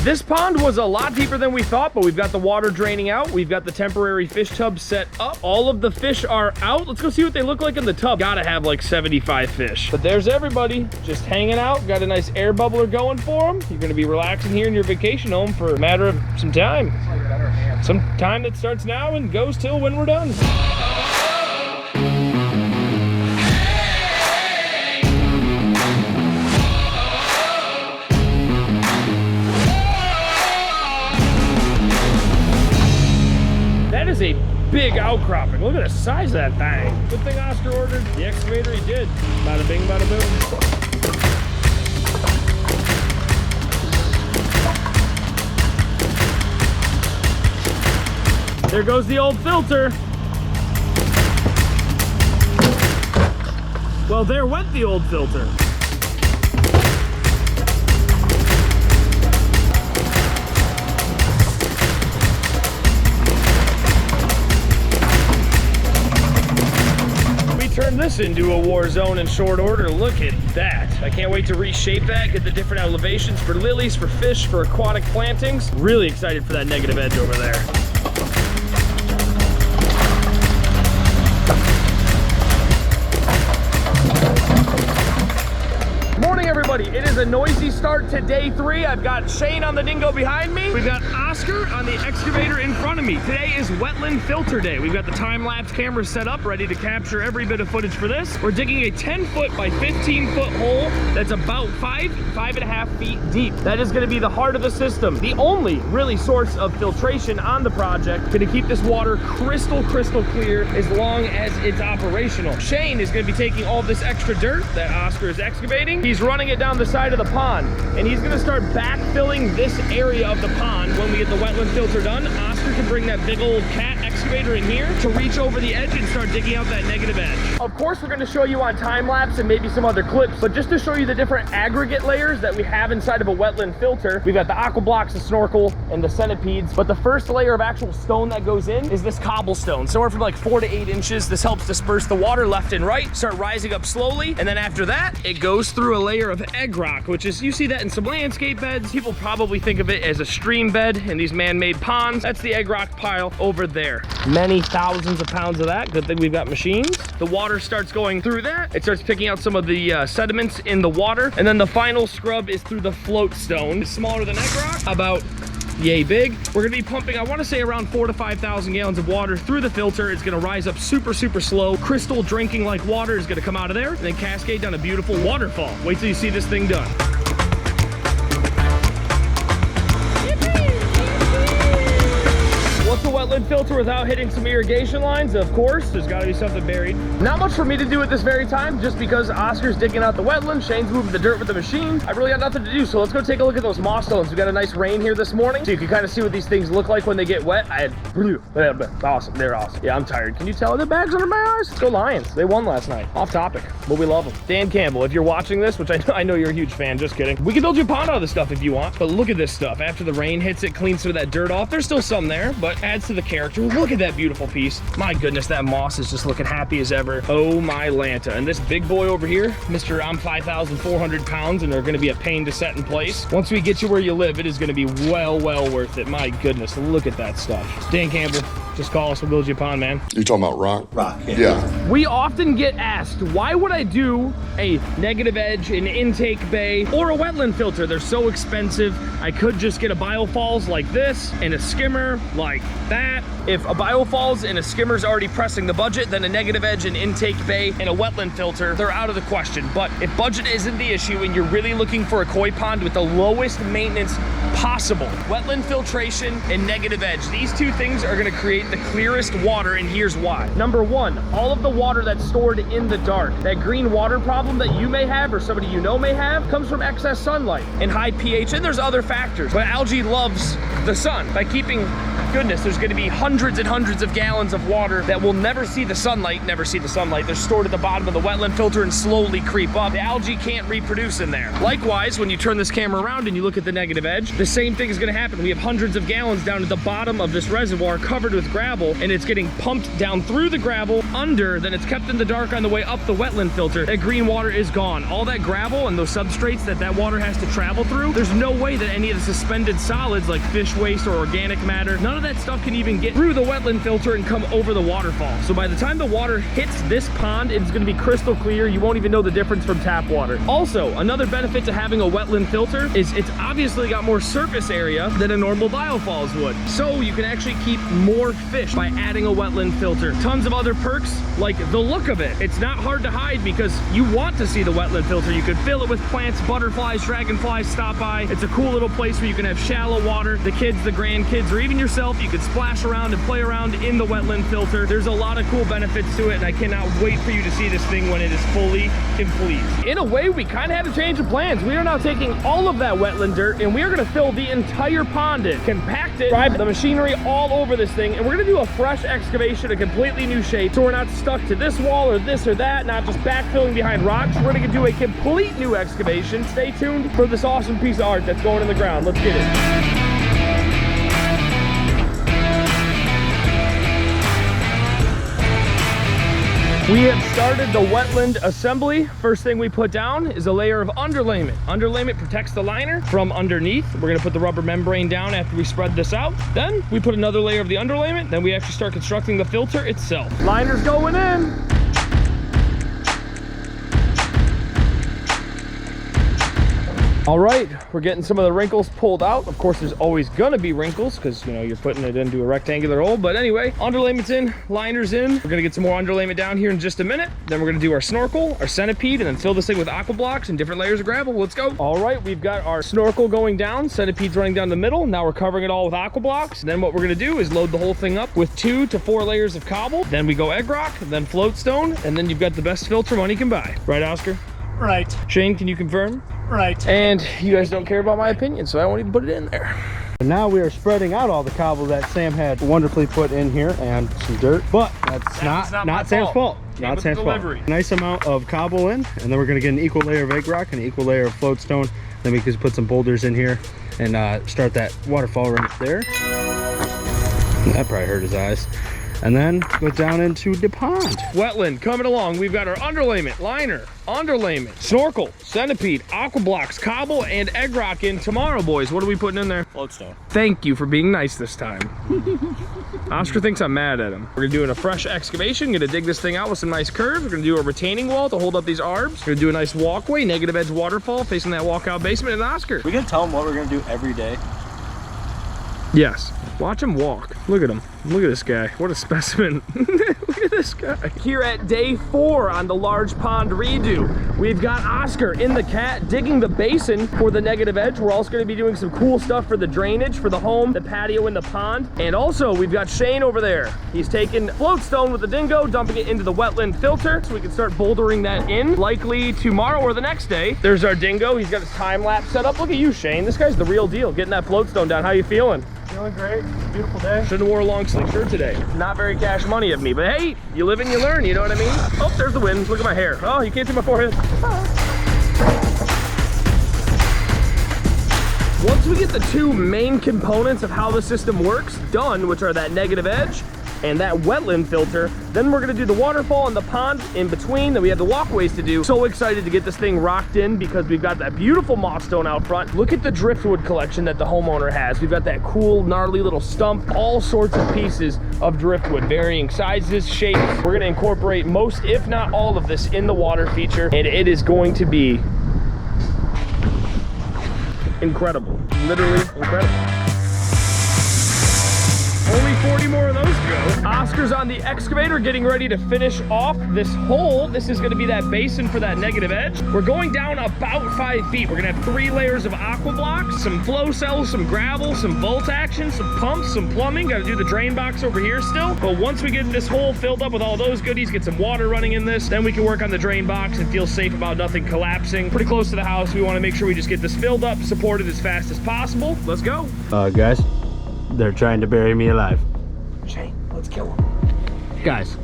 This pond was a lot deeper than we thought, but we've got the water draining out. We've got the temporary fish tub set up. All of the fish are out. Let's go see what they look like in the tub. Gotta have like 75 fish. But there's everybody just hanging out. Got a nice air bubbler going for them. You're gonna be relaxing here in your vacation home for a matter of some time. Some time that starts now and goes till when we're done. That is a big outcropping. Look at the size of that thing. Good thing Oscar ordered the excavator he did. Bada bing, bada boom. There goes the old filter. Well, there went the old filter. Turn this into a war zone in short order. Look at that. I can't wait to reshape that, get the different elevations for lilies, for fish, for aquatic plantings. Really excited for that negative edge over there. Morning, everybody. It is a noisy start to day 3. I've got Shane on the dingo behind me. We've got Oscar on the excavator in front of me. Today is wetland filter day. We've got the time-lapse cameras set up, ready to capture every bit of footage for this. We're digging a 10-foot by 15-foot hole that's about 5.5 feet deep. That is gonna be the heart of the system. The only really source of filtration on the project. Gonna keep this water crystal clear as long as it's operational. Shane is gonna be taking all this extra dirt that Oscar is excavating. He's running it down the side of the pond, and he's gonna start backfilling this area of the pond when we get the wetland filter done. Oscar can bring that big old cat excavator in here to reach over the edge and start digging out that negative edge. Of course, we're gonna show you on time lapse and maybe some other clips, but just to show you the different aggregate layers that we have inside of a wetland filter, we've got the aqua blocks, the snorkel, and the centipedes. But the first layer of actual stone that goes in is this cobblestone, somewhere from like 4 to 8 inches. This helps disperse the water left and right, start rising up slowly, and then after that, it goes through a layer of egg rock, which is, you see that in some landscape beds. People probably think of it as a stream bed in these man-made ponds. That's the egg rock pile over there. Many thousands of pounds of that. Good thing we've got machines. The water starts going through that. It starts picking out some of the sediments in the water, and then the final scrub is through the float stone. It's smaller than egg rock, about yay big. We're gonna be pumping, I wanna say around 4,000 to 5,000 gallons of water through the filter. It's gonna rise up super slow. Crystal drinking like water is gonna come out of there and then cascade down a beautiful waterfall. Wait till you see this thing done. What's a wetland filter without hitting some irrigation lines? Of course, there's gotta be something buried. Not much for me to do at this very time, just because Oscar's digging out the wetland, Shane's moving the dirt with the machine. I really got nothing to do, so let's go take a look at those moss stones. We got a nice rain here this morning, so you can kind of see what these things look like when they get wet. Awesome, they're awesome. Yeah, I'm tired. Can you tell the bags under my eyes? Let's go Lions. They won last night. Off topic, but we love them. Dan Campbell, if you're watching this, which I know you're a huge fan, just kidding. We can build you a pond out of this stuff if you want, but look at this stuff. After the rain hits it, cleans some of that dirt off. There's still some there, but adds to the character. Look at that beautiful piece. My goodness, that moss is just looking happy as ever. Oh my Lanta. And this big boy over here, Mr. I'm 5,400 pounds, and they're gonna be a pain to set in place. Once we get you where you live, it is gonna be well worth it. My goodness, look at that stuff. Dan Campbell, just call us, we'll build you a pond, man. You talking about rock? Rock, Yeah. We often get asked, why would I do a negative edge, an intake bay, or a wetland filter? They're so expensive. I could just get a biofalls like this and a skimmer like that. If a biofalls and a skimmer's already pressing the budget, then a negative edge, an intake bay, and a wetland filter, they're out of the question. But if budget isn't the issue and you're really looking for a koi pond with the lowest maintenance possible, wetland filtration and negative edge, these two things are gonna create the clearest water, and here's why. Number one, all of the water that's stored in the dark, that green water problem that you may have or somebody you know may have, comes from excess sunlight and high pH, and there's other factors. But algae loves the sun. By keeping goodness, there's gonna be hundreds and hundreds of gallons of water that will never see the sunlight, They're stored at the bottom of the wetland filter and slowly creep up. The algae can't reproduce in there. Likewise, when you turn this camera around and you look at the negative edge, the same thing is gonna happen. We have hundreds of gallons down at the bottom of this reservoir covered with gravel, and it's getting pumped down through the gravel under, then it's kept in the dark on the way up the wetland filter. That green water is gone. All that gravel and those substrates that water has to travel through, there's no way that any of the suspended solids like fish waste or organic matter, none of that stuff can even get through the wetland filter and come over the waterfall. So by the time the water hits this pond, it's gonna be crystal clear. You won't even know the difference from tap water. Also, another benefit to having a wetland filter is it's obviously got more surface area than a normal biofalls would. So you can actually keep more fish by adding a wetland filter. Tons of other perks, like the look of it. It's not hard to hide because you want to see the wetland filter. You could fill it with plants, butterflies, dragonflies stop by. It's a cool little place where you can have shallow water. The kids, the grandkids, or even yourself, you could splash around and play around in the wetland filter. There's a lot of cool benefits to it, and I cannot wait for you to see this thing when it is fully complete. In a way, we kind of had to change the plans. We are now taking all of that wetland dirt and we are going to fill the entire pond in, compact it, drive the machinery all over this thing, and we're going to do a fresh excavation, a completely new shape, so we're not stuck to this wall or this or that, not just backfilling behind rocks. We're going to do a complete new excavation. Stay tuned for this awesome piece of art that's going in the ground. Let's get it. We have started the wetland assembly. First thing we put down is a layer of underlayment. Underlayment protects the liner from underneath. We're gonna put the rubber membrane down after we spread this out. Then we put another layer of the underlayment. Then we actually start constructing the filter itself. Liner's going in. All right, we're getting some of the wrinkles pulled out. Of course, there's always gonna be wrinkles because, you know, you're putting it into a rectangular hole. But anyway, underlayment's in, liner's in. We're gonna get some more underlayment down here in just a minute. Then we're gonna do our snorkel, our centipede, and then fill this thing with aqua blocks and different layers of gravel. Let's go. All right, we've got our snorkel going down, centipede's running down the middle. Now we're covering it all with aqua blocks. And then what we're gonna do is load the whole thing up with 2 to 4 layers of cobble. Then we go egg rock, then float stone, and then you've got the best filter money can buy. Right, Oscar? Right. Shane, can you confirm? Right. And you guys don't care about my opinion, so I won't even put it in there. And now we are spreading out all the cobble that Sam had wonderfully put in here and some dirt, but that's not Sam's fault. Not Sam's fault. Nice amount of cobble in, and then we're gonna get an equal layer of egg rock and an equal layer of floatstone. Then we can put some boulders in here and start that waterfall right there. That probably hurt his eyes. And then go down into the pond. Wetland coming along. We've got our underlayment, liner, underlayment, snorkel, centipede, aqua blocks, cobble, and egg rock in tomorrow, boys. What are we putting in there? Floatstone. Thank you for being nice this time. Oscar thinks I'm mad at him. We're gonna do a fresh excavation, gonna dig this thing out with some nice curves. We're gonna do a retaining wall to hold up these arbs. We're gonna do a nice walkway, negative edge waterfall facing that walkout basement, and Oscar. We gonna tell him what we're gonna do every day? Yes. Watch him walk. Look at him. Look at this guy. What a specimen. Look at this guy. Here at day 4 on the large pond redo, we've got Oscar in the cat digging the basin for the negative edge. We're also going to be doing some cool stuff for the drainage, for the home, the patio, and the pond. And also, we've got Shane over there. He's taking floatstone with the dingo, dumping it into the wetland filter so we can start bouldering that in, likely tomorrow or the next day. There's our dingo. He's got his time lapse set up. Look at you, Shane. This guy's the real deal, getting that floatstone down. How you feeling? Feeling great. Beautiful day. Shouldn't have wore a long sleeve shirt today. Not very cash money of me, but hey, you live and you learn, you know what I mean? Oh, there's the wind. Look at my hair. Oh, you can't see my forehead. Once we get the 2 main components of how the system works done, which are that negative edge and that wetland filter, then we're gonna do the waterfall and the pond in between. Then we have the walkways to do. So excited to get this thing rocked in because we've got that beautiful moss stone out front. Look at the driftwood collection that the homeowner has. We've got that cool, gnarly little stump, all sorts of pieces of driftwood, varying sizes, shapes. We're gonna incorporate most, if not all of this in the water feature, and it is going to be incredible, literally incredible. Only 40 more of those to go. Oscar's on the excavator getting ready to finish off this hole. This is gonna be that basin for that negative edge. We're going down about 5 feet. We're gonna have 3 layers of aqua blocks, some flow cells, some gravel, some bolt action, some pumps, some plumbing. Gotta do the drain box over here still. But once we get this hole filled up with all those goodies, get some water running in this, then we can work on the drain box and feel safe about nothing collapsing. Pretty close to the house. We wanna make sure we just get this filled up, supported as fast as possible. Let's go. Guys, They're trying to bury me alive. Shane, let's kill him. Guys.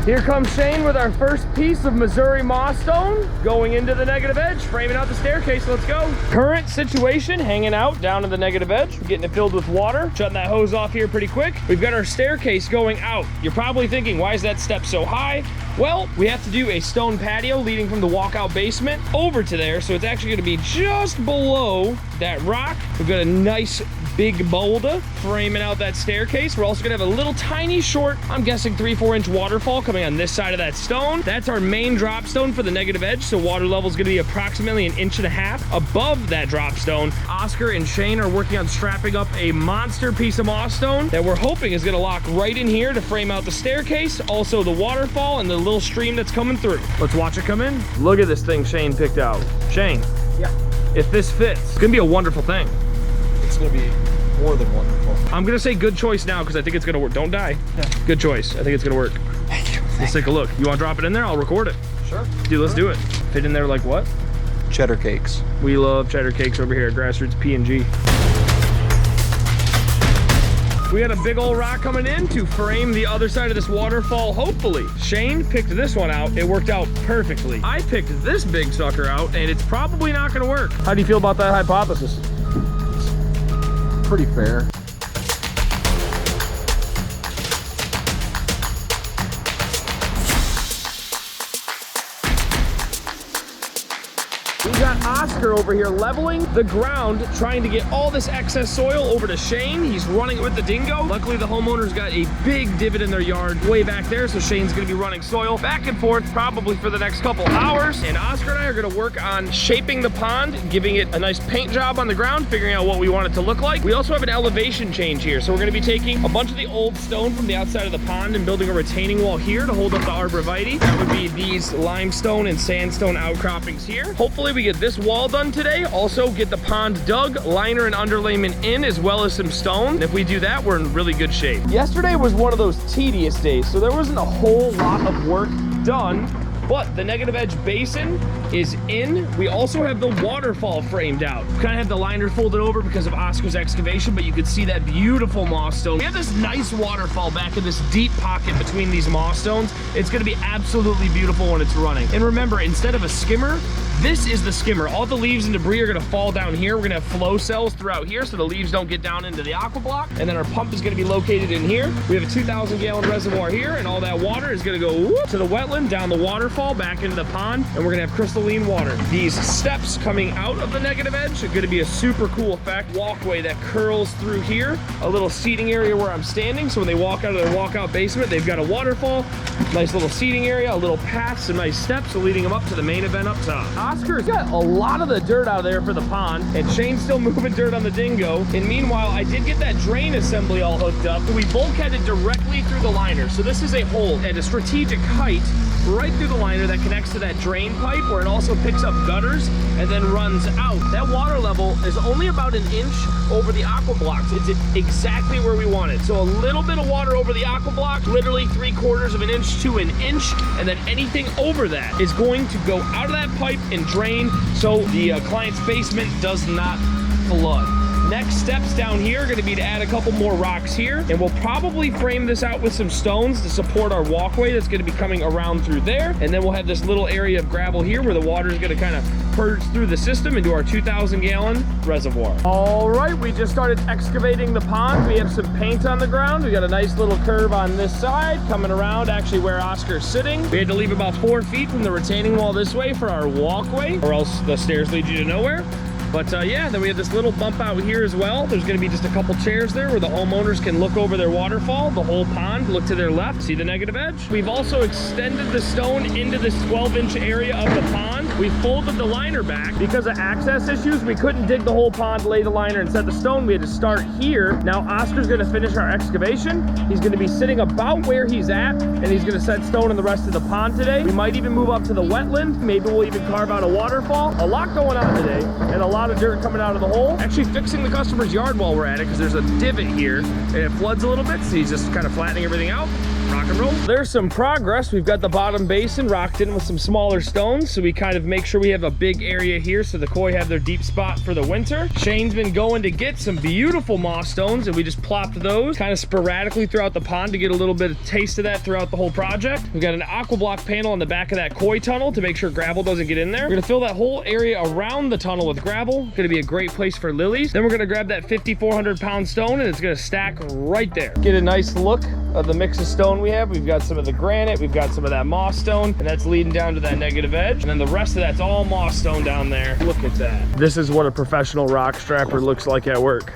Here comes Shane with our first piece of Missouri moss stone going into the negative edge, framing out the staircase. Let's go. Current situation, hanging out down in the negative edge. We're getting it filled with water, shutting that hose off here pretty quick. We've got our staircase going out. You're probably thinking, why is that step so high? Well, we have to do a stone patio leading from the walkout basement over to there, so it's actually going to be just below that rock. We've got a nice big boulder framing out that staircase. We're also going to have a little tiny short, I'm guessing 3-4 inch waterfall coming on this side of that stone. That's our main drop stone for the negative edge, so water level is going to be approximately 1.5 inches above that drop stone. Oscar and Shane are working on strapping up a monster piece of moss stone that we're hoping is going to lock right in here to frame out the staircase, also the waterfall and the little stream that's coming through. Let's watch it come in. Look at this thing Shane picked out. Shane. Yeah. If this fits, it's gonna be a wonderful thing. It's gonna be more than wonderful. I'm gonna say good choice now because I think it's gonna work. Don't die. Yeah. Good choice. I think it's gonna work. Thank you. Let's take a look. You wanna drop it in there? I'll record it. Sure. Dude, let's do it. Fit in there like what? Cheddar cakes. We love cheddar cakes over here at Grassroots P&G. We got a big old rock coming in to frame the other side of this waterfall, hopefully. Shane picked this one out. It worked out perfectly. I picked this big sucker out, and it's probably not gonna work. How do you feel about that hypothesis? Pretty fair. We got Oscar over here leveling the ground, trying to get all this excess soil over to Shane. He's running it with the dingo. Luckily, the homeowner's got a big divot in their yard way back there, so Shane's gonna be running soil back and forth probably for the next couple hours. And Oscar and I are gonna work on shaping the pond, giving it a nice paint job on the ground, figuring out what we want it to look like. We also have an elevation change here, so we're gonna be taking a bunch of the old stone from the outside of the pond and building a retaining wall here to hold up the arborvitae. That would be these limestone and sandstone outcroppings here. Hopefully we get this wall done today. Also get the pond dug, liner and underlayment in, as well as some stone. And if we do that, we're in really good shape. Yesterday was one of those tedious days, so there wasn't a whole lot of work done, but the negative edge basin is in. We also have the waterfall framed out. Kind of have the liner folded over because of Oscar's excavation, but you could see that beautiful moss stone. We have this nice waterfall back in this deep pocket between these moss stones. It's gonna be absolutely beautiful when it's running. And remember, instead of a skimmer, this is the skimmer. All the leaves and debris are gonna fall down here. We're gonna have flow cells throughout here so the leaves don't get down into the aqua block. And then our pump is gonna be located in here. We have a 2,000 gallon reservoir here, and all that water is gonna go whoop to the wetland, down the waterfall, back into the pond, and we're gonna have crystalline water. These steps coming out of the negative edge are gonna be a super cool effect. Walkway that curls through here, a little seating area where I'm standing, so when they walk out of their walkout basement, they've got a waterfall, nice little seating area, a little path, some nice steps leading them up to the main event up top. Oscar's got a lot of the dirt out of there for the pond, and Shane's still moving dirt on the dingo. And meanwhile, I did get that drain assembly all hooked up. We bulkheaded directly through the liner. So this is a hole at a strategic height right through the liner that connects to that drain pipe, where it also picks up gutters and then runs out. That water level is only about 1 inch over the aqua blocks. It's exactly where we want it. So a little bit of water over the aqua block, literally 3/4 of an inch to 1 inch, and then anything over that is going to go out of that pipe and drain so the client's basement does not flood. Next steps down here are going to be to add a couple more rocks here, and we'll probably frame this out with some stones to support our walkway that's going to be coming around through there. And then we'll have this little area of gravel here where the water is going to kind of purge through the system into our 2,000 gallon reservoir. All right, we just started excavating the pond. We have some paint on the ground. We got a nice little curve on this side coming around actually where Oscar's sitting. We had to leave about 4 feet from the retaining wall this way for our walkway, or else the stairs lead you to nowhere. But yeah, then we have this little bump out here as well. There's gonna be just a couple chairs there where the homeowners can look over their waterfall, the whole pond, look to their left, see the negative edge. We've also extended the stone into this 12-inch area of the pond. We folded the liner back. Because of access issues, we couldn't dig the whole pond, lay the liner, and set the stone. We had to start here. Now Oscar's gonna finish our excavation. He's gonna be sitting about where he's at, and he's gonna set stone in the rest of the pond today. We might even move up to the wetland. Maybe we'll even carve out a waterfall. A lot going on today, and a lot of dirt coming out of the hole. Actually fixing the customer's yard while we're at it, because there's a divot here and it floods a little bit, so he's just kind of flattening everything out. rock and roll. There's some progress. We've got the bottom basin rocked in with some smaller stones, so we kind of make sure we have a big area here so the koi have their deep spot for the winter. Shane's been going to get some beautiful moss stones, and we just plopped those kind of sporadically throughout the pond to get a little bit of taste of that throughout the whole project. We've got an aqua block panel on the back of that koi tunnel to make sure gravel doesn't get in there. We're gonna fill that whole area around the tunnel with gravel. Gonna be a great place for lilies. Then we're gonna grab that 5,400 pound stone, and it's gonna stack right there. Get a nice look of the mix of stone we have. We've got some of the granite, we've got some of that moss stone, and that's leading down to that negative edge. And then the rest of that's all moss stone down there. Look at that. This is what a professional rock strapper looks like at work.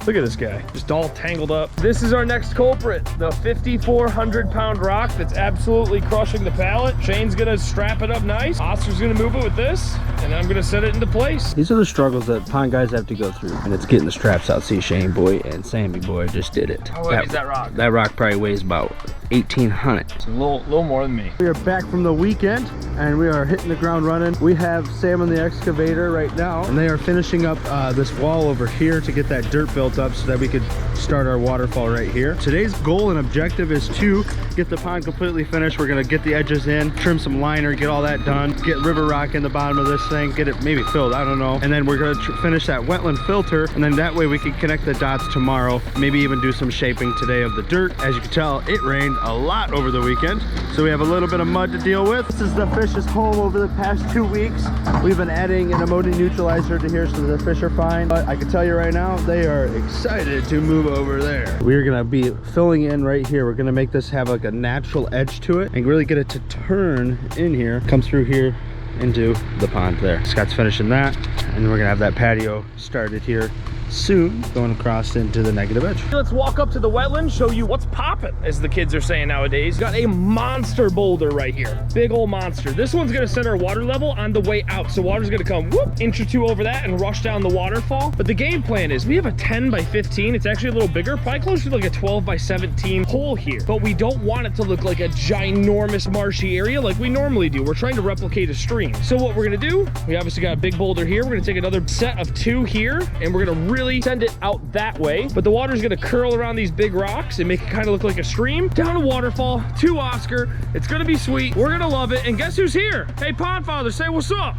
Look at this guy, just all tangled up. This is our next culprit, the 5,400 pound rock that's absolutely crushing the pallet. Shane's gonna strap it up nice. Oscar's gonna move it with this, and I'm gonna set it into place. These are the struggles that pond guys have to go through, and it's getting the straps out. See, Shane boy and Sammy boy just did it. How heavy is that rock? That rock probably weighs about 1,800. It's a little more than me. We are back from the weekend, and we are hitting the ground running. We have Sam and the excavator right now, and they are finishing up this wall over here to get that dirt built up so that we could start our waterfall right here. Today's goal and objective is to get the pond completely finished. We're gonna get the edges in, trim some liner, get all that done, get river rock in the bottom of this thing, get it maybe filled, I don't know. And then we're gonna finish that wetland filter, and then that way we can connect the dots tomorrow, maybe even do some shaping today of the dirt. As you can tell, it rained a lot over the weekend, so we have a little bit of mud to deal with. This is the fish's home over the past 2 weeks. We've been adding an ammonia neutralizer to here so the fish are fine, but I can tell you right now, they are excited to move over there. We're gonna be filling in right here. We're gonna make this have like a natural edge to it and really get it to turn in here, come through here into the pond there. Scott's finishing that, and we're gonna have that patio started here soon, going across into the negative edge. Let's walk up to the wetland, show you what's popping, as the kids are saying nowadays. Got a monster boulder right here, big old monster. This one's gonna set our water level on the way out, so water's gonna come whoop, inch or two over that and rush down the waterfall. But the game plan is we have a 10 by 15. It's actually a little bigger, probably closer to like a 12 by 17 hole here, but we don't want it to look like a ginormous marshy area like we normally do. We're trying to replicate a stream. So what we're gonna do, we obviously got a big boulder here. We're gonna take another set of 2 here, and we're gonna really send it out that way, but the water's gonna curl around these big rocks and make it kind of look like a stream down a waterfall to Oscar. It's gonna be sweet, we're gonna love it. And guess who's here? Hey, Pond Father, say what's up.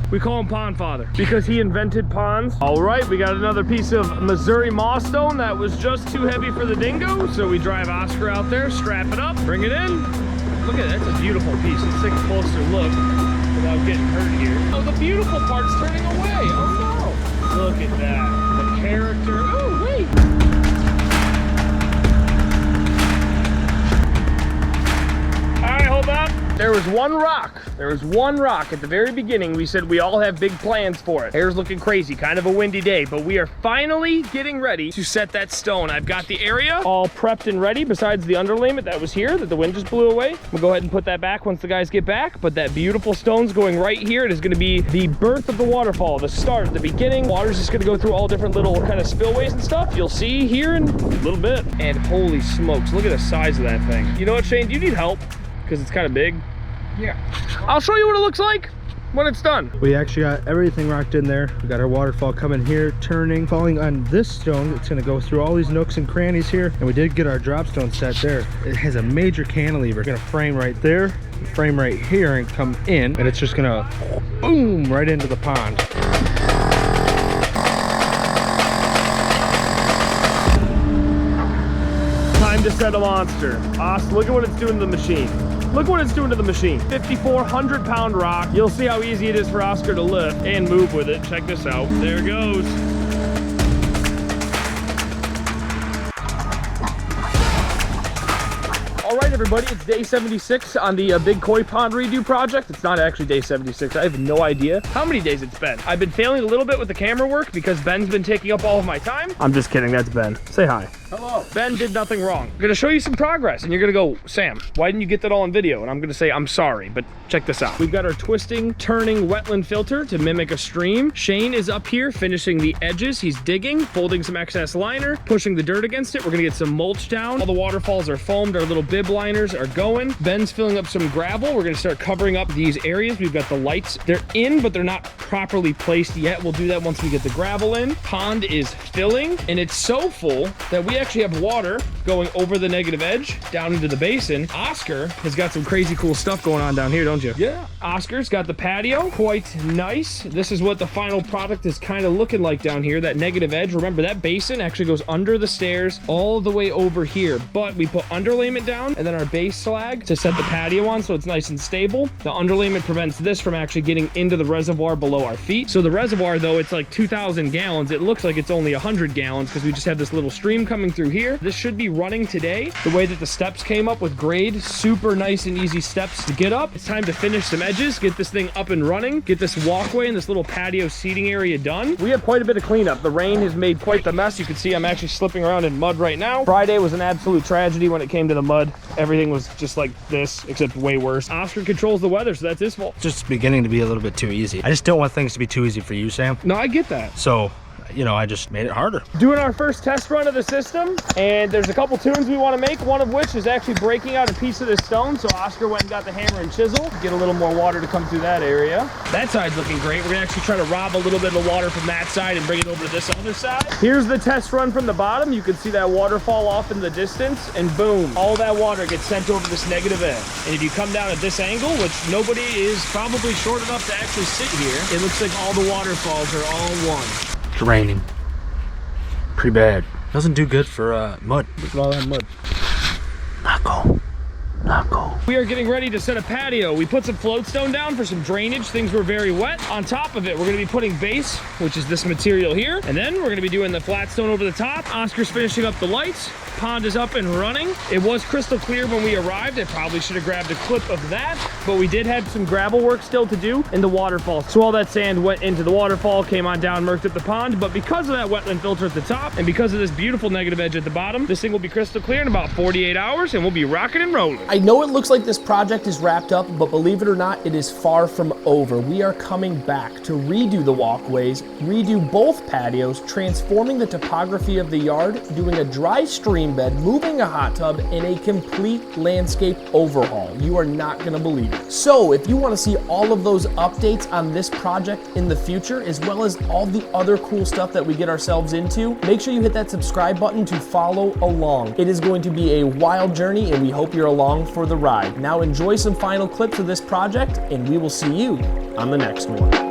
We call him Pond Father because he invented ponds. All right, we got another piece of Missouri moss stone that was just too heavy for the dingo, so we drive Oscar out there, strap it up, bring it in. Look at that, that's a beautiful piece. Let's take a closer look without getting hurt here. Oh, the beautiful part's turning away. Oh no. Look at that, the character. Oh, wait. All right, hold up. There was one rock. There was one rock at the very beginning. We said we all have big plans for it. Hair's looking crazy, kind of a windy day, but we are finally getting ready to set that stone. I've got the area all prepped and ready besides the underlayment that was here that the wind just blew away. We'll go ahead and put that back once the guys get back, but that beautiful stone's going right here. It is gonna be the birth of the waterfall, the start, the beginning. Water's just gonna go through all different little kind of spillways and stuff. You'll see here in a little bit. And holy smokes, look at the size of that thing. You know what, Shane, do you need help? Because it's kind of big. Yeah. I'll show you what it looks like when it's done. We actually got everything rocked in there. We got our waterfall coming here, turning, falling on this stone. It's gonna go through all these nooks and crannies here. And we did get our drop stone set there. It has a major cantilever. It's gonna frame right there, frame right here, and come in. And it's just gonna boom right into the pond. Time to set a monster. Look at what it's doing to the machine. Look what it's doing to the machine. 5,400 pound rock. You'll see how easy it is for Oscar to lift and move with it. Check this out. There it goes. All right, everybody, it's day 76 on the big koi pond redo project. It's not actually day 76. I have no idea how many days it's been. I've been failing a little bit with the camera work because Ben's been taking up all of my time. I'm just kidding, that's Ben. Say hi. Hello. Ben did nothing wrong. I'm gonna show you some progress and you're gonna go, Sam, why didn't you get that all on video? And I'm gonna say, I'm sorry, but Check this out. We've got our twisting, turning wetland filter to mimic a stream. Shane is up here finishing the edges. He's digging, folding some excess liner, pushing the dirt against it. We're gonna get some mulch down. All the waterfalls are foamed. Our little bib liners are going. Ben's filling up some gravel. We're gonna start covering up these areas. We've got the lights. They're in, but they're not properly placed yet. We'll do that once we get the gravel in. Pond is filling, and it's so full that we actually have water going over the negative edge down into the basin. Oscar has got some crazy cool stuff going on down here, don't you? Yeah. Oscar's got the patio, quite nice. This is what the final product is kind of looking like down here, that negative edge. Remember, that basin actually goes under the stairs all the way over here, but we put underlayment down and then our base slag to set the patio on so it's nice and stable. The underlayment prevents this from actually getting into the reservoir below our feet. So the reservoir, though it's like 2,000 gallons, it looks like it's only 100 gallons because we just have this little stream coming through here. This should be running today. The way that the steps came up with grade, super nice and easy steps to get up. It's time to finish some edges, get this thing up and running, get this walkway and this little patio seating area done. We have quite a bit of cleanup. The rain has made quite the mess. You can see I'm actually slipping around in mud right now. Friday was an absolute tragedy when it came to the mud. Everything was just like this, except way worse. Oscar controls the weather, so that's his fault. Just beginning to be a little bit too easy. I just don't want things to be too easy for you, Sam. No, I get that. So, you know, I just made it harder. Doing our first test run of the system, and there's a couple tunes we want to make, one of which is actually breaking out a piece of this stone. So Oscar went and got the hammer and chisel, get a little more water to come through that area. That side's looking great. We're gonna actually try to rob a little bit of water from that side and bring it over to this other side. Here's the test run from the bottom. You can see that waterfall off in the distance, and boom, all that water gets sent over this negative edge. And if you come down at this angle, which nobody is probably short enough to actually sit here, it looks like all the waterfalls are all one. It's raining. Pretty bad. Doesn't do good for mud. Look at all that mud. Not cool. Not cool. We are getting ready to set a patio. We put some floatstone down for some drainage. Things were very wet. On top of it, we're gonna be putting base, which is this material here. And then we're gonna be doing the flat stone over the top. Oscar's finishing up the lights. Pond is up and running. It was crystal clear when we arrived. I probably should have grabbed a clip of that, but we did have some gravel work still to do in the waterfall. So all that sand went into the waterfall, came on down, murked up the pond. But because of that wetland filter at the top, and because of this beautiful negative edge at the bottom, this thing will be crystal clear in about 48 hours, and we'll be rocking and rolling. I know it looks like this project is wrapped up, but believe it or not, it is far from over. We are coming back to redo the walkways, redo both patios, transforming the topography of the yard, doing a dry stream bed, moving a hot tub, and a complete landscape overhaul. You are not gonna believe it. So if you wanna see all of those updates on this project in the future, as well as all the other cool stuff that we get ourselves into, make sure you hit that subscribe button to follow along. It is going to be a wild journey, and we hope you're along for the ride. Now enjoy some final clips of this project, and we will see you on the next one.